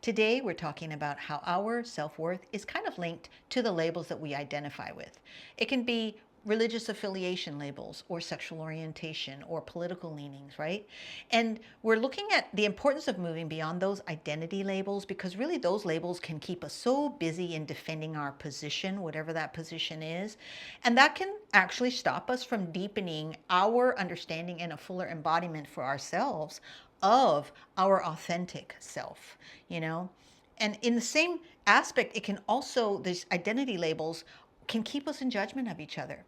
Today, we're talking about how our self-worth is kind of linked to the labels that we identify with. It can be religious affiliation labels or sexual orientation or political leanings, right? And we're looking at the importance of moving beyond those identity labels because really those labels can keep us so busy in defending our position, whatever that position is. And that can actually stop us from deepening our understanding and a fuller embodiment for ourselves of our authentic self, you know? And in the same aspect, it can also, these identity labels can keep us in judgment of each other.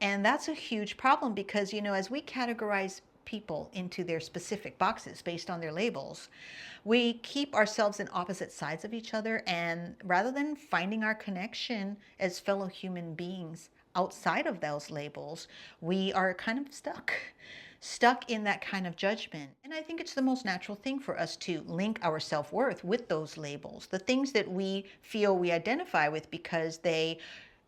And that's a huge problem because, as we categorize people into their specific boxes based on their labels, we keep ourselves in opposite sides of each other. And rather than finding our connection as fellow human beings outside of those labels, we are kind of stuck in that kind of judgment. And I think it's the most natural thing for us to link our self-worth with those labels, the things that we feel we identify with because they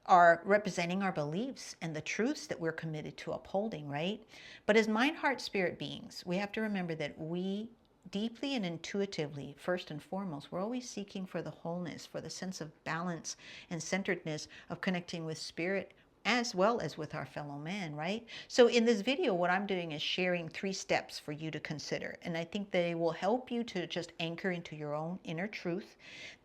are representing our beliefs and the truths that we're committed to upholding, right? But as mind, heart, spirit beings, we have to remember that we deeply and intuitively, first and foremost, we're always seeking for the wholeness, for the sense of balance and centeredness of connecting with spirit as well as with our fellow man, right? So in this video, what I'm doing is sharing 3 steps for you to consider. And I think they will help you to just anchor into your own inner truth.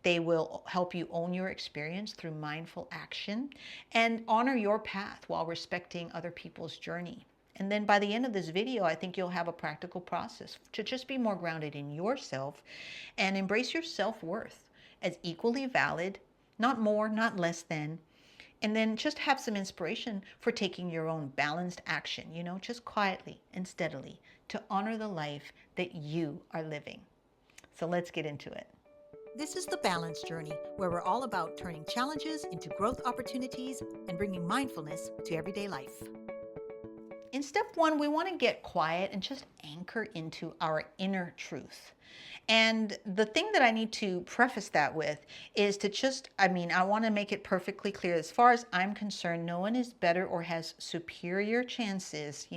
They will help you own your experience through mindful action and honor your path while respecting other people's journey. And then by the end of this video, I think you'll have a practical process to just be more grounded in yourself and embrace your self-worth as equally valid, not more, not less than, and then just have some inspiration for taking your own balanced action, just quietly and steadily to honor the life that you are living. So let's get into it. This is the Balance Journey, where we're all about turning challenges into growth opportunities and bringing mindfulness to everyday life. In step 1, we want to get quiet and just anchor into our inner truth. And the thing that I need to preface that with is to I want to make it perfectly clear. As far as I'm concerned, no one is better or has superior chances,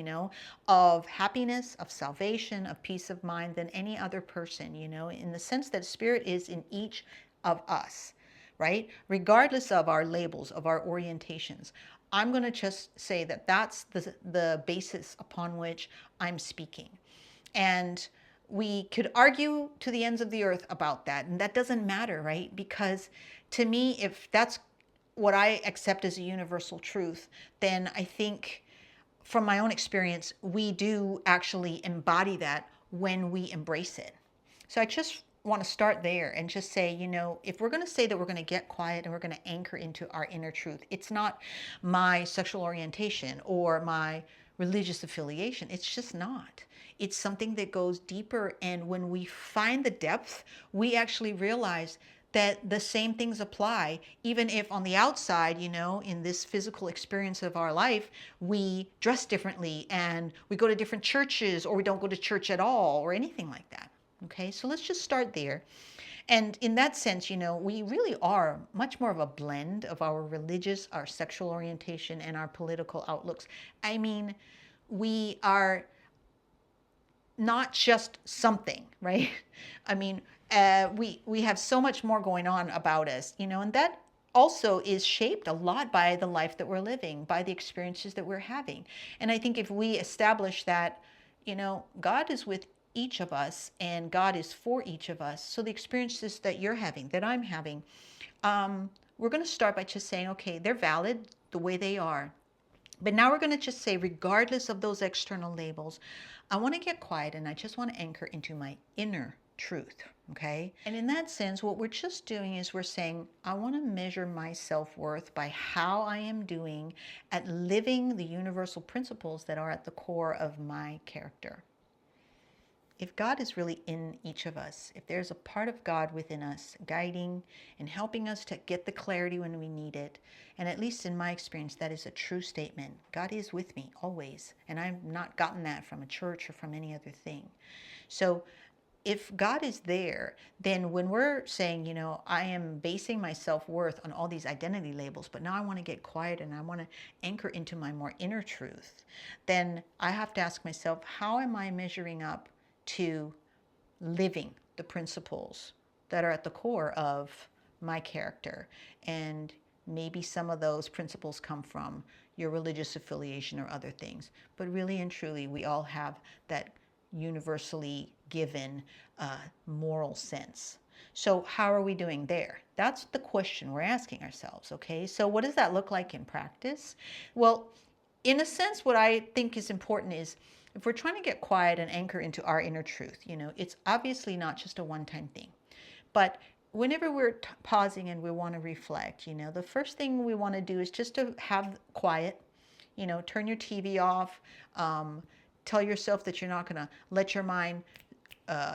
of happiness, of salvation, of peace of mind than any other person, in the sense that spirit is in each of us, right? Regardless of our labels, of our orientations. I'm going to just say that that's the basis upon which I'm speaking. And we could argue to the ends of the earth about that. And that doesn't matter, right? Because to me, if that's what I accept as a universal truth, then I think from my own experience, we do actually embody that when we embrace it. So I just want to start there and just say, if we're going to say that we're going to get quiet and we're going to anchor into our inner truth, it's not my sexual orientation or my religious affiliation. It's just not. It's something that goes deeper. And when we find the depth, we actually realize that the same things apply, even if on the outside, in this physical experience of our life, we dress differently and we go to different churches or we don't go to church at all or anything like that. Okay, so let's just start there. And in that sense, we really are much more of a blend of our religious, our sexual orientation, and our political outlooks. I mean, we are not just something, right? I mean, we have so much more going on about us, and that also is shaped a lot by the life that we're living, by the experiences that we're having. And I think if we establish that, God is with each of us and God is for each of us. So the experiences that you're having, that I'm having, we're going to start by just saying, okay, they're valid the way they are. But now we're going to just say, regardless of those external labels, I want to get quiet and I just want to anchor into my inner truth. Okay. And in that sense, what we're just doing is we're saying, I want to measure my self-worth by how I am doing at living the universal principles that are at the core of my character. If God is really in each of us, if there's a part of God within us guiding and helping us to get the clarity when we need it, and at least in my experience, that is a true statement. God is with me always, and I've not gotten that from a church or from any other thing. So if God is there, then when we're saying, I am basing my self-worth on all these identity labels, but now I want to get quiet and I want to anchor into my more inner truth, then I have to ask myself, how am I measuring up to living the principles that are at the core of my character. And maybe some of those principles come from your religious affiliation or other things. But really and truly, we all have that universally given moral sense. So, how are we doing there? That's the question we're asking ourselves, okay? So, what does that look like in practice? Well, in a sense, what I think is important is if we're trying to get quiet and anchor into our inner truth, it's obviously not just a one time thing. But whenever we're pausing and we want to reflect, the first thing we want to do is just to have quiet, turn your TV off, tell yourself that you're not going to let your mind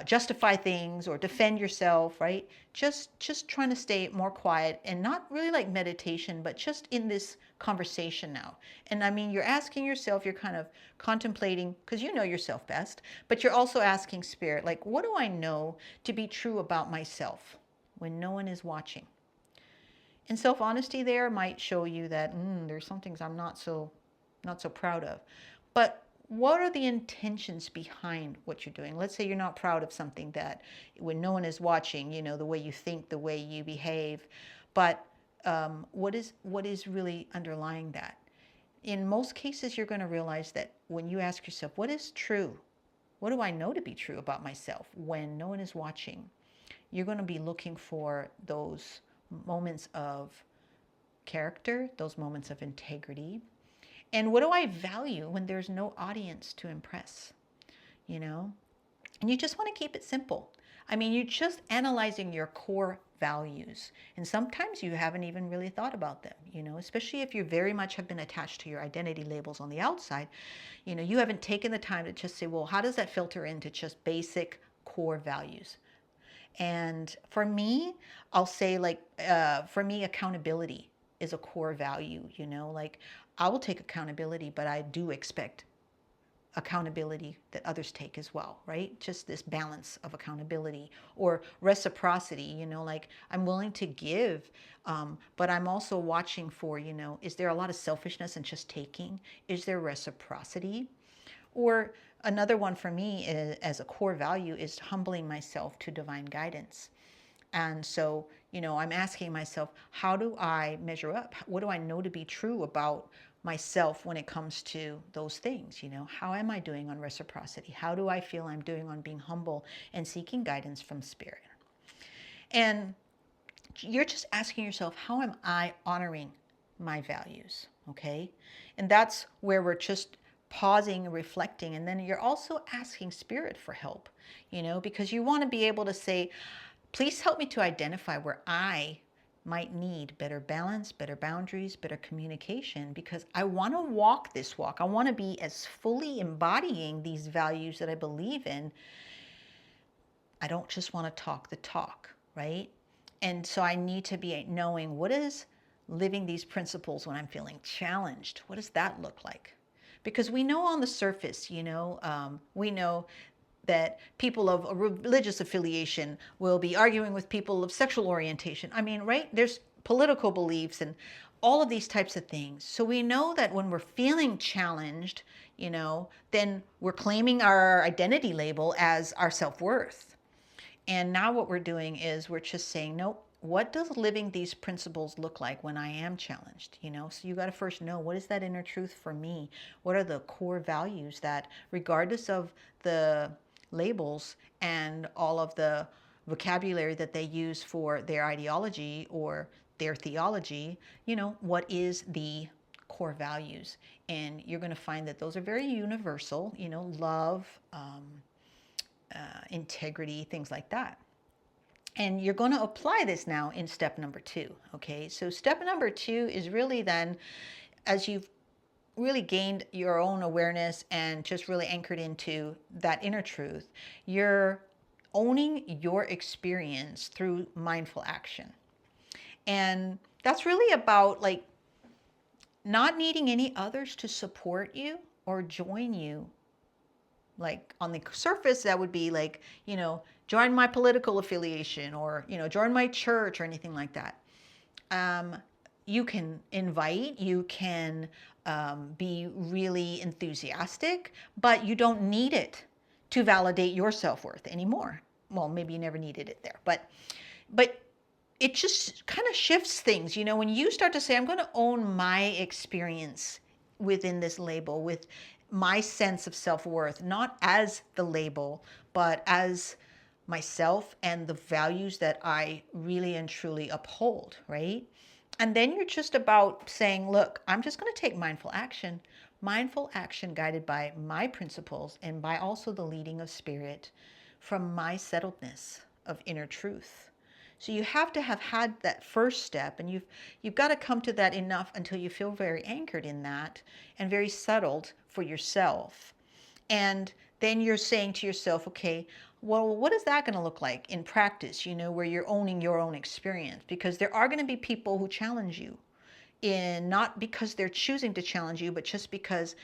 justify things or defend yourself, right? Just trying to stay more quiet and not really like meditation, but just in this conversation now. And I mean, you're asking yourself, you're kind of contemplating because you know yourself best, but you're also asking spirit, like, what do I know to be true about myself when no one is watching? And self-honesty there might show you that there's some things I'm not so proud of. But what are the intentions behind what you're doing? Let's say you're not proud of something that when no one is watching, the way you think, the way you behave. But what is really underlying that? In most cases, you're going to realize that when you ask yourself, what is true? What do I know to be true about myself when no one is watching? You're going to be looking for those moments of character, those moments of integrity. And what do I value when there's no audience to impress? And you just want to keep it simple. I mean, you're just analyzing your core values. And sometimes you haven't even really thought about them, especially if you very much have been attached to your identity labels on the outside. You haven't taken the time to just say, well, how does that filter into just basic core values? And for me, I'll say for me, accountability is a core value, like I will take accountability, but I do expect accountability that others take as well, right? Just this balance of accountability or reciprocity, like I'm willing to give, but I'm also watching for, is there a lot of selfishness and just taking? Is there reciprocity? Or another one for me is, as a core value is humbling myself to divine guidance. And so, I'm asking myself, how do I measure up? What do I know to be true about myself when it comes to those things? How am I doing on reciprocity? How do I feel I'm doing on being humble and seeking guidance from spirit? And you're just asking yourself, how am I honoring my values? Okay. And that's where we're just pausing and reflecting. And then you're also asking spirit for help, because you want to be able to say, please help me to identify where I might need better balance, better boundaries, better communication, because I want to walk this walk. I want to be as fully embodying these values that I believe in. I don't just want to talk the talk, right? And so I need to be knowing what is living these principles when I'm feeling challenged. What does that look like? Because we know on the surface, we know that people of a religious affiliation will be arguing with people of sexual orientation. I mean, right? There's political beliefs and all of these types of things. So we know that when we're feeling challenged, then we're claiming our identity label as our self-worth. And now what we're doing is we're just saying, nope, what does living these principles look like when I am challenged? So you got to first know, what is that inner truth for me? What are the core values that, regardless of the labels and all of the vocabulary that they use for their ideology or their theology, what is the core values? And you're going to find that those are very universal, love, integrity, things like that. And you're going to apply this now in step number 2. Okay, so step number 2 is really then, as you've really gained your own awareness and just really anchored into that inner truth, you're owning your experience through mindful action. And that's really about like not needing any others to support you or join you. Like on the surface, that would be like, join my political affiliation or, join my church or anything like that. You can invite, you can be really enthusiastic, but you don't need it to validate your self-worth anymore. Well, maybe you never needed it there, but But it just kind of shifts things. When you start to say, I'm going to own my experience within this label, with my sense of self worth, not as the label, but as myself and the values that I really and truly uphold, right? And then you're just about saying, look, I'm just going to take mindful action guided by my principles and by also the leading of spirit from my settledness of inner truth. So you have to have had that first step, and you've got to come to that enough until you feel very anchored in that and very settled for yourself. And then you're saying to yourself, okay, well, what is that going to look like in practice, where you're owning your own experience? Because there are going to be people who challenge you, in not because they're choosing to challenge you, but just because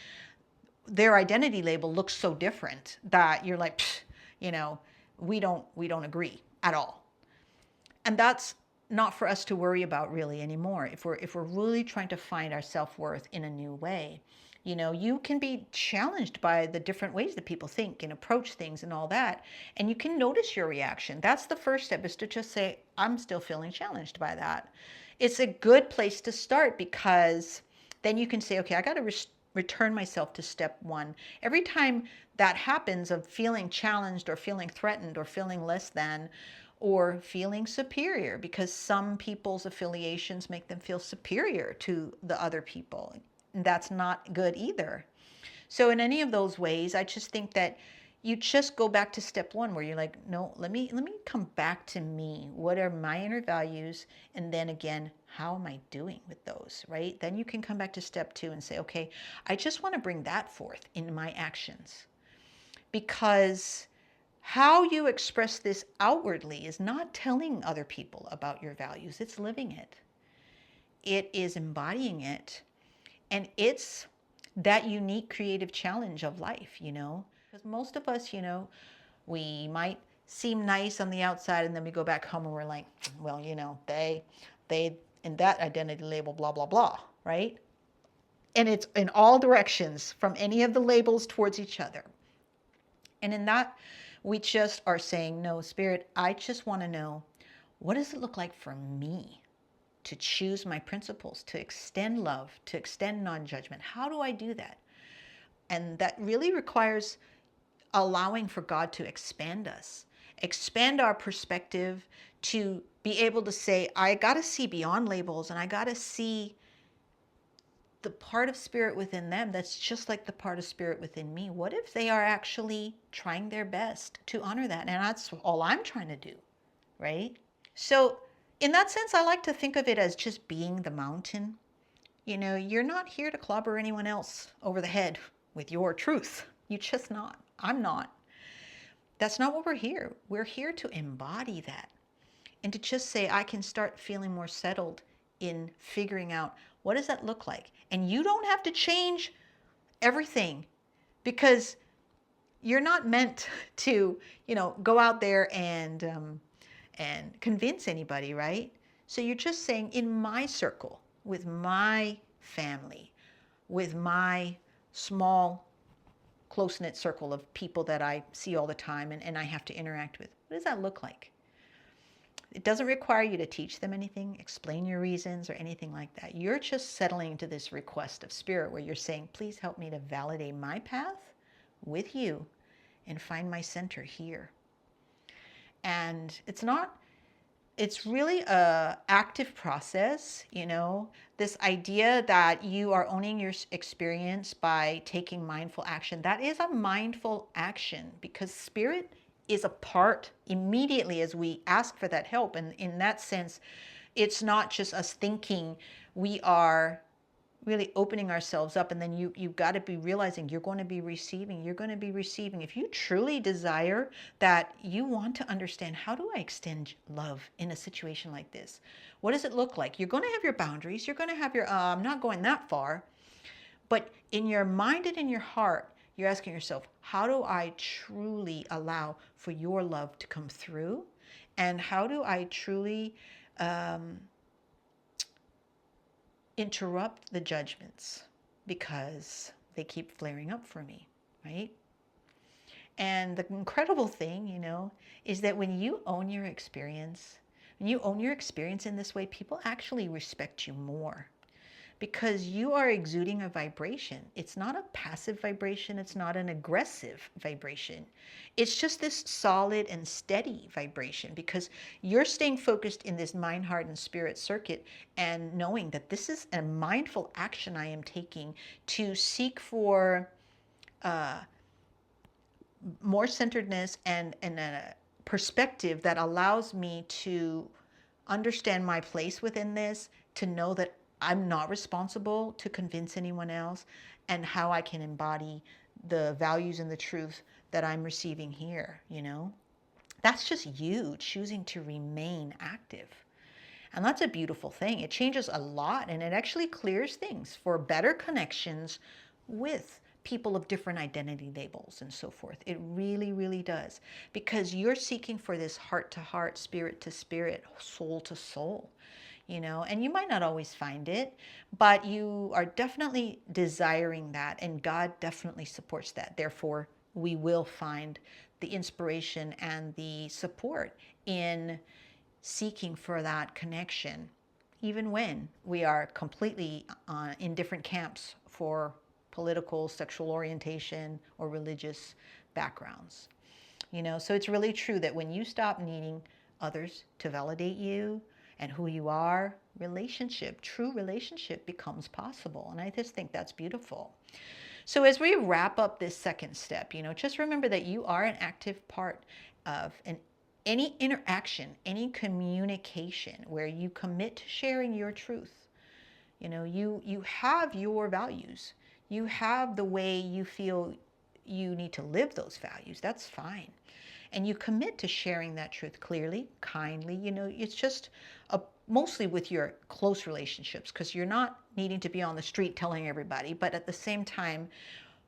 their identity label looks so different that you're like, you know, we don't agree at all. And that's not for us to worry about really anymore. If we're really trying to find our self-worth in a new way. You can be challenged by the different ways that people think and approach things and all that, and you can notice your reaction. That's the first step, is to just say, I'm still feeling challenged by that. It's a good place to start, because then you can say, okay, I got to return myself to step one. Every time that happens, of feeling challenged or feeling threatened or feeling less than or feeling superior, because some people's affiliations make them feel superior to the other people. And that's not good either. So in any of those ways, I just think that you just go back to step one, where you're like, no, let me come back to me. What are my inner values? And then again, how am I doing with those, right? Then you can come back to step two and say, okay, I just want to bring that forth in my actions. Because how you express this outwardly is not telling other people about your values, it's living it. It is embodying it. And it's that unique creative challenge of life, Because most of us, we might seem nice on the outside, and then we go back home and we're like, well, they in that identity label, blah, blah, blah, right? And it's in all directions, from any of the labels towards each other. And in that, we just are saying, no, Spirit, I just want to know, what does it look like for me to choose my principles, to extend love, to extend non-judgment? How do I do that? And that really requires allowing for God to expand us, expand our perspective, to be able to say, I got to see beyond labels, and I got to see the part of spirit within them that's just like the part of spirit within me. What if they are actually trying their best to honor that? And that's all I'm trying to do, right? So in that sense, I like to think of it as just being the mountain. You're not here to clobber anyone else over the head with your truth. You're just not. I'm not. That's not what we're here. We're here to embody that, and to just say, I can start feeling more settled in figuring out, what does that look like? And you don't have to change everything, because you're not meant to, go out there and convince anybody, right? So you're just saying, in my circle, with my family, with my small, close-knit circle of people that I see all the time and I have to interact with, what does that look like? It doesn't require you to teach them anything, explain your reasons, or anything like that. You're just settling into this request of spirit, where you're saying, please help me to validate my path with you and find my center here. And it's really a active process, this idea that you are owning your experience by taking mindful action. That is a mindful action, because spirit is a part immediately as we ask for that help. And in that sense, it's not just us thinking, we are really opening ourselves up, and then you've got to be realizing you're going to be receiving. If you truly desire that, you want to understand, how do I extend love in a situation like this? What does it look like? You're going to have your boundaries, you're going to have your I'm not going that far. But in your mind and in your heart, you're asking yourself, how do I truly allow for your love to come through? And how do I truly interrupt the judgments, because they keep flaring up for me, right? And the incredible thing, is that when you own your experience, When you own your experience in this way, people actually respect you more because you are exuding a vibration. It's not a passive vibration, it's not an aggressive vibration. It's just this solid and steady vibration because you're staying focused in this mind, heart, and spirit circuit and knowing that this is a mindful action I am taking to seek for uh, more centeredness and a perspective that allows me to understand my place within this, to know that I'm not responsible to convince anyone else, and how I can embody the values and the truth that I'm receiving here, you know? That's just you choosing to remain active. And that's a beautiful thing. It changes a lot and it actually clears things for better connections with people of different identity labels and so forth. It really, really does. Because you're seeking for this heart to heart, spirit to spirit, soul to soul, you know, and you might not always find it, but you are definitely desiring that, and God definitely supports that. Therefore, we will find the inspiration and the support in seeking for that connection, even when we are completely in different camps for political, sexual orientation, or religious backgrounds. You know, so it's really true that when you stop needing others to validate you and who you are, relationship, true relationship becomes possible. And I just think that's beautiful. So as we wrap up this second step, you know, just remember that you are an active part of any interaction, any communication where you commit to sharing your truth. You know, you have your values. You have the way you feel you need to live those values. That's fine. And you commit to sharing that truth clearly, kindly. You know, it's just mostly with your close relationships, because you're not needing to be on the street telling everybody. But at the same time,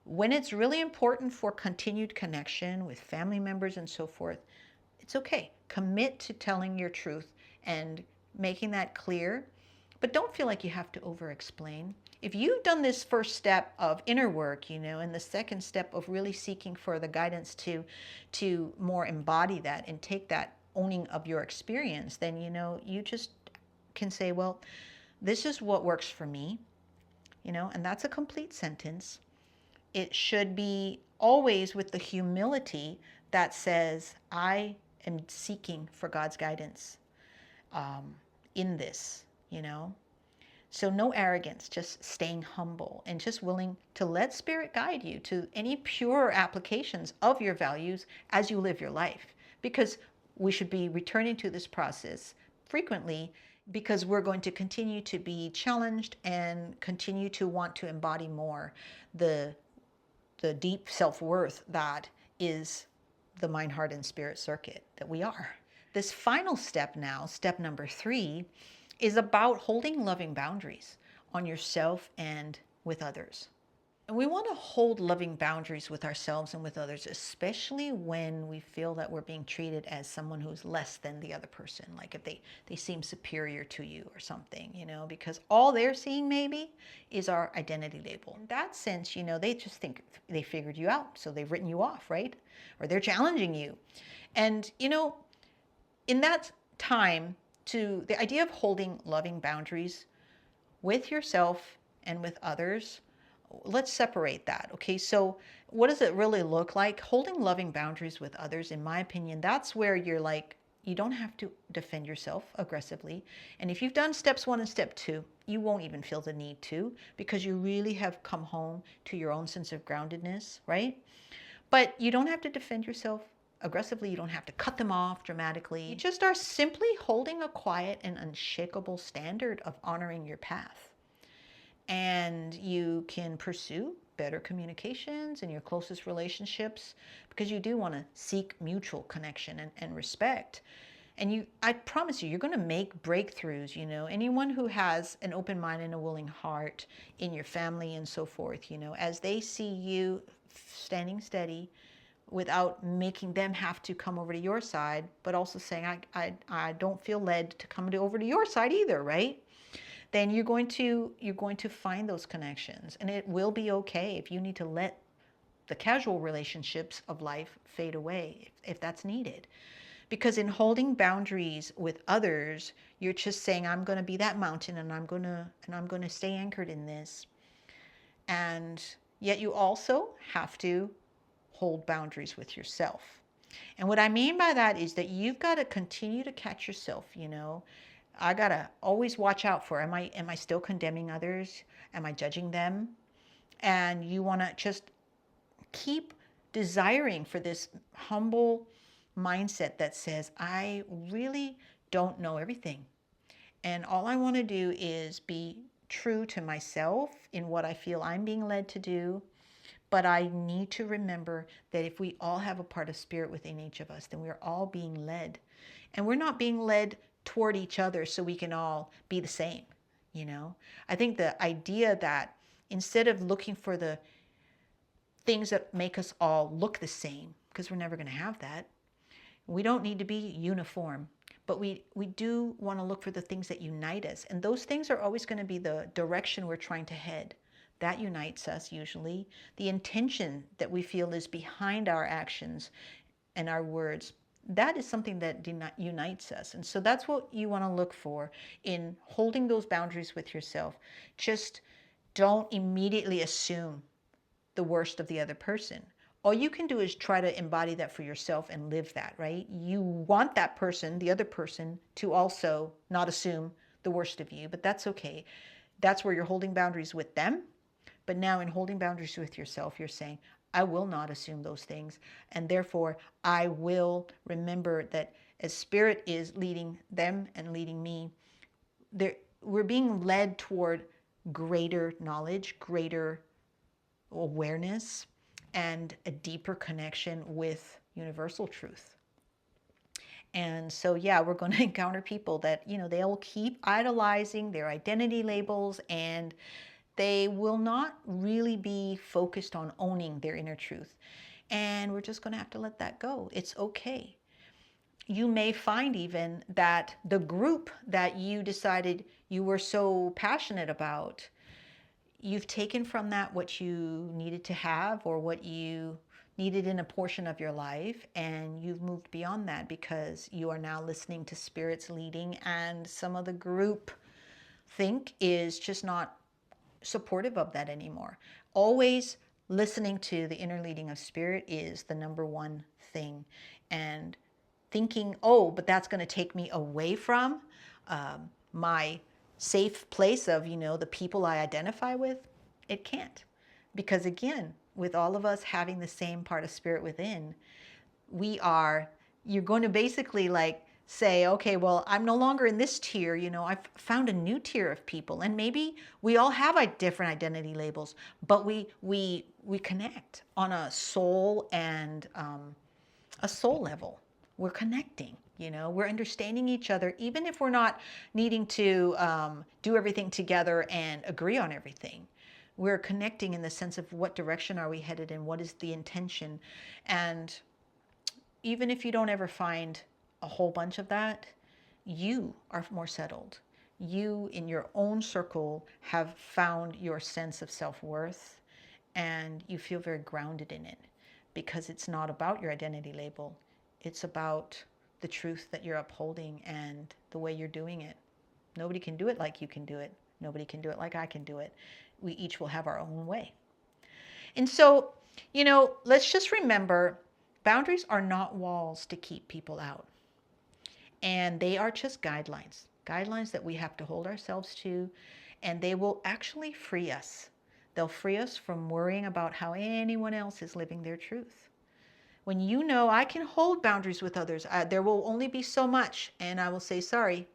when it's really important for continued connection with family members and so forth, it's okay. Commit to telling your truth and making that clear, but don't feel like you have to over explain. If you've done this first step of inner work, you know, and the second step of really seeking for the guidance to more embody that and take that owning of your experience, then, you know, you just can say, well, this is what works for me, you know, and that's a complete sentence. It should be always with the humility that says, I am seeking for God's guidance in this, you know. So no arrogance, just staying humble and just willing to let Spirit guide you to any pure applications of your values as you live your life. Because we should be returning to this process frequently, because we're going to continue to be challenged and continue to want to embody more the deep self-worth that is the mind, heart, and spirit circuit that we are. This final step now, step number 3, is about holding loving boundaries on yourself and with others. And we want to hold loving boundaries with ourselves and with others, especially when we feel that we're being treated as someone who's less than the other person, like if they seem superior to you or something, you know, because all they're seeing maybe is our identity label. In that sense, you know, they just think they figured you out, so they've written you off, right? Or they're challenging you. And, you know, in that time, to the idea of holding loving boundaries with yourself and with others, let's separate that. Okay, so what does it really look like? Holding loving boundaries with others, in my opinion, that's where you're like, you don't have to defend yourself aggressively. And if you've done steps 1 and step 2, you won't even feel the need to, because you really have come home to your own sense of groundedness, right? But you don't have to defend yourself aggressively. You don't have to cut them off dramatically. You just are simply holding a quiet and unshakable standard of honoring your path. And you can pursue better communications in your closest relationships, because you do want to seek mutual connection and respect. And I promise you, you're going to make breakthroughs. You know, anyone who has an open mind and a willing heart in your family and so forth, you know, as they see you standing steady without making them have to come over to your side, but also saying, I don't feel led to come over to your side either, right? Then you're going to find those connections, and it will be okay if you need to let the casual relationships of life fade away if that's needed, Because in holding boundaries with others, you're just saying, I'm going to be that mountain, and I'm going to stay anchored in this. And yet you also have to hold boundaries with yourself. And what I mean by that is that you've got to continue to catch yourself, I got to always watch out for, am I still condemning others? Am I judging them? And you want to just keep desiring for this humble mindset that says, I really don't know everything. And all I want to do is be true to myself in what I feel I'm being led to do. But I need to remember that if we all have a part of spirit within each of us, then we're all being led. And we're not being led toward each other so we can all be the same, I think the idea that instead of looking for the things that make us all look the same, because we're never going to have that, we don't need to be uniform. But we do want to look for the things that unite us. And those things are always going to be the direction we're trying to head. That unites us usually. The intention that we feel is behind our actions and our words, that is something that unites us. And so that's what you want to look for in holding those boundaries with yourself. Just don't immediately assume the worst of the other person. All you can do is try to embody that for yourself and live that, right? You want that person, the other person, to also not assume the worst of you, but that's okay. That's where you're holding boundaries with them. But now, in holding boundaries with yourself, you're saying, I will not assume those things. And therefore, I will remember that as Spirit is leading them and leading me, we're being led toward greater knowledge, greater awareness, and a deeper connection with universal truth. And so, yeah, we're going to encounter people that, they'll keep idolizing their identity labels, and they will not really be focused on owning their inner truth. And we're just going to have to let that go. It's okay. You may find even that the group that you decided you were so passionate about, you've taken from that what you needed to have or what you needed in a portion of your life, and you've moved beyond that because you are now listening to Spirit's leading, and some of the group think is just not supportive of that anymore. Always listening to the inner leading of Spirit is the number one thing. And thinking, oh, but that's going to take me away from my safe place of, the people I identify with, it can't. Because again, with all of us having the same part of Spirit within, you're going to basically like say, okay, well, I'm no longer in this tier, I've found a new tier of people. And maybe we all have different identity labels, but we connect on a soul and a soul level. We're connecting, we're understanding each other, even if we're not needing to do everything together and agree on everything. We're connecting in the sense of what direction are we headed and what is the intention. And even if you don't ever find a whole bunch of that, you are more settled. You, in your own circle, have found your sense of self-worth, and you feel very grounded in it because it's not about your identity label. It's about the truth that you're upholding and the way you're doing it. Nobody can do it like you can do it. Nobody can do it like I can do it. We each will have our own way. And so, let's just remember, boundaries are not walls to keep people out. And they are just guidelines that we have to hold ourselves to, and they will actually free us. They'll free us from worrying about how anyone else is living their truth. When I can hold boundaries with others, there will only be so much, and I will say, sorry,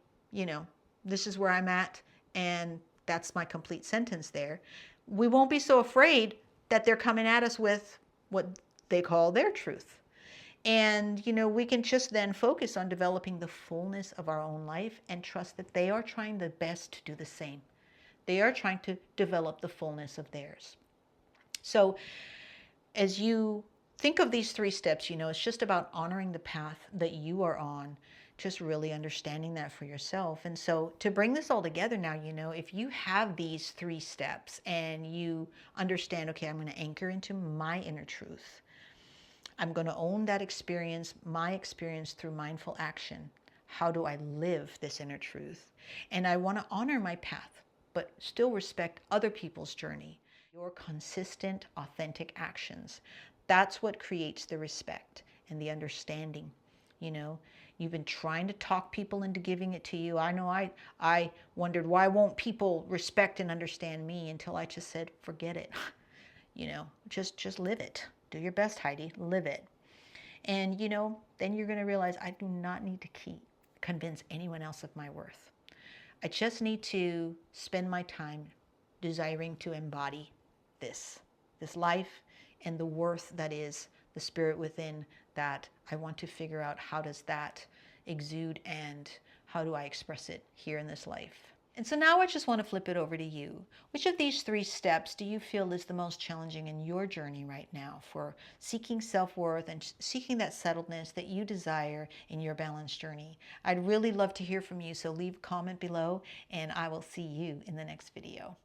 this is where I'm at, and that's my complete sentence there. We won't be so afraid that they're coming at us with what they call their truth. And, we can just then focus on developing the fullness of our own life and trust that they are trying their best to do the same. They are trying to develop the fullness of theirs. So as you think of these 3 steps, it's just about honoring the path that you are on, just really understanding that for yourself. And so to bring this all together now, if you have these 3 steps and you understand, okay, I'm going to anchor into my inner truth. I'm going to own that experience, my experience through mindful action. How do I live this inner truth? And I want to honor my path, but still respect other people's journey. Your consistent, authentic actions. That's what creates the respect and the understanding. You know, you've been trying to talk people into giving it to you. I know I wondered, why won't people respect and understand me, until I just said, forget it. You know, just live it. Do your best, Heidi. Live it. And then you're going to realize I do not need to convince anyone else of my worth. I just need to spend my time desiring to embody this life and the worth that is the spirit within, that I want to figure out how does that exude and how do I express it here in this life. And so now I just want to flip it over to you. Which of these 3 steps do you feel is the most challenging in your journey right now for seeking self-worth and seeking that settledness that you desire in your balanced journey? I'd really love to hear from you, so leave a comment below and I will see you in the next video.